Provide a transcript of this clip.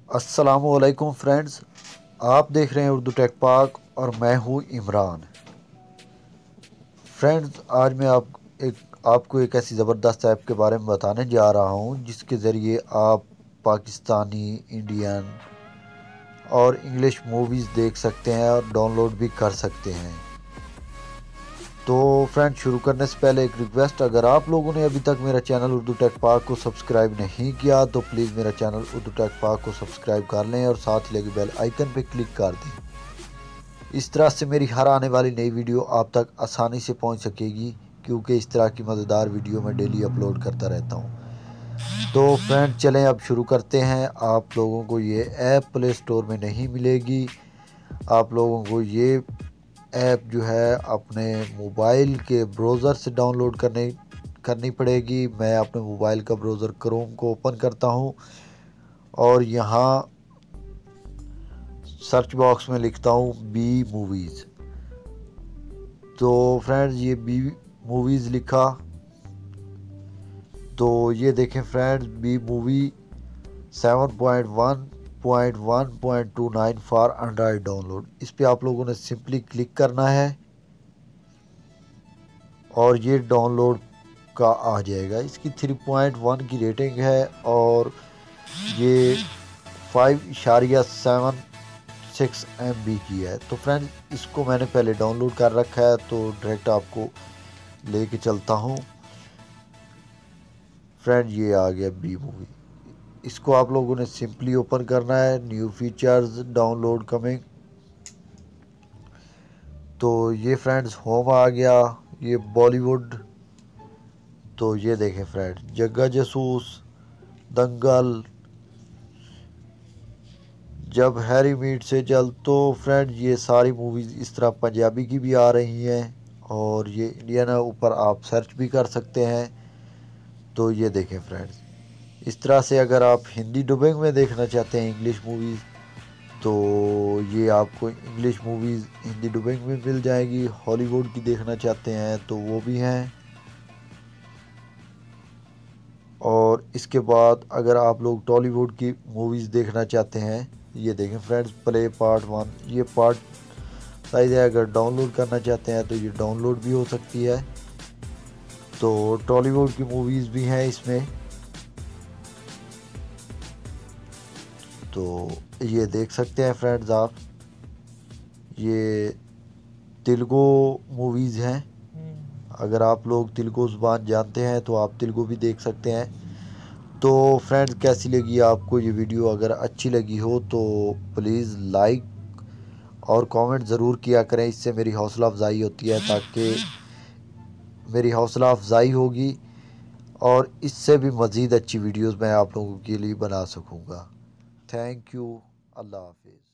अस्सलामुअलैकुम फ्रेंड्स, आप देख रहे हैं उर्दू टेक पाक और मैं हूं इमरान। फ्रेंड्स, आज मैं आपको एक ऐसी ज़बरदस्त ऐप के बारे में बताने जा रहा हूं जिसके ज़रिए आप पाकिस्तानी, इंडियन और इंग्लिश मूवीज़ देख सकते हैं और डाउनलोड भी कर सकते हैं। तो फ्रेंड्स, शुरू करने से पहले एक रिक्वेस्ट, अगर आप लोगों ने अभी तक मेरा चैनल उर्दू टेक पाक को सब्सक्राइब नहीं किया तो प्लीज़ मेरा चैनल उर्दू टेक पाक को सब्सक्राइब कर लें और साथ लगे बेल आइकन पे क्लिक कर दें। इस तरह से मेरी हर आने वाली नई वीडियो आप तक आसानी से पहुंच सकेगी, क्योंकि इस तरह की मज़ेदार वीडियो मैं डेली अपलोड करता रहता हूं। तो फ्रेंड, चलें अब शुरू करते हैं। आप लोगों को ये ऐप प्ले स्टोर में नहीं मिलेगी। आप लोगों को ये ऐप जो है अपने मोबाइल के ब्राउज़र से डाउनलोड करनी पड़ेगी। मैं अपने मोबाइल का ब्राउज़र क्रोम को ओपन करता हूं और यहाँ सर्च बॉक्स में लिखता हूं बी मूवीज़। तो फ्रेंड्स, ये बी मूवीज़ लिखा तो ये देखें friends, B movie 7.1.1.29 for Android download. इस पे आप लोगों ने सिंपली क्लिक करना है और ये डाउनलोड का आ जाएगा। इसकी 3.1 की रेटिंग है और ये 5.76 MB की है। तो फ्रेंड्स, इसको मैंने पहले डाउनलोड कर रखा है तो डायरेक्ट आपको लेके चलता हूँ। फ्रेंड, ये आ गया बी मूवी। इसको आप लोगों ने सिंपली ओपन करना है। New features download coming. तो ये फ्रेंड्स होम आ गया, ये बॉलीवुड। तो ये देखें फ्रेंड्स, जग्गा जासूस, दंगल, जब हैरी मीट से जल। तो फ्रेंड्स, ये सारी मूवीज़ इस तरह पंजाबी की भी आ रही हैं और ये इंडियन है। ऊपर आप सर्च भी कर सकते हैं। तो ये देखें फ्रेंड्स, इस तरह से अगर आप हिंदी डबिंग में देखना चाहते हैं इंग्लिश मूवीज़, तो ये आपको इंग्लिश मूवीज़ हिंदी डबिंग में मिल जाएगी। हॉलीवुड की देखना चाहते हैं तो वो भी हैं। और इसके बाद अगर आप लोग टॉलीवुड की मूवीज़ देखना चाहते हैं, ये देखें फ्रेंड्स, प्ले पार्ट 1, ये पार्ट साइज है। अगर डाउनलोड करना चाहते हैं तो ये डाउनलोड भी हो सकती है। तो टॉलीवुड की मूवीज़ भी हैं इसमें। तो ये देख सकते हैं फ्रेंड्स आप, ये तेलुगु मूवीज़ हैं। अगर आप लोग तेलुगु ज़ुबान जानते हैं तो आप तेलुगु भी देख सकते हैं। तो फ्रेंड्स, कैसी लगी आपको ये वीडियो? अगर अच्छी लगी हो तो प्लीज़ लाइक और कमेंट ज़रूर किया करें। इससे मेरी हौसला अफजाई होती है, ताकि मेरी हौसला अफजाई होगी और इससे भी मज़ीद अच्छी वीडियोस मैं आप लोगों के लिए बना सकूँगा। Thank you. अल्लाह हाफिज़।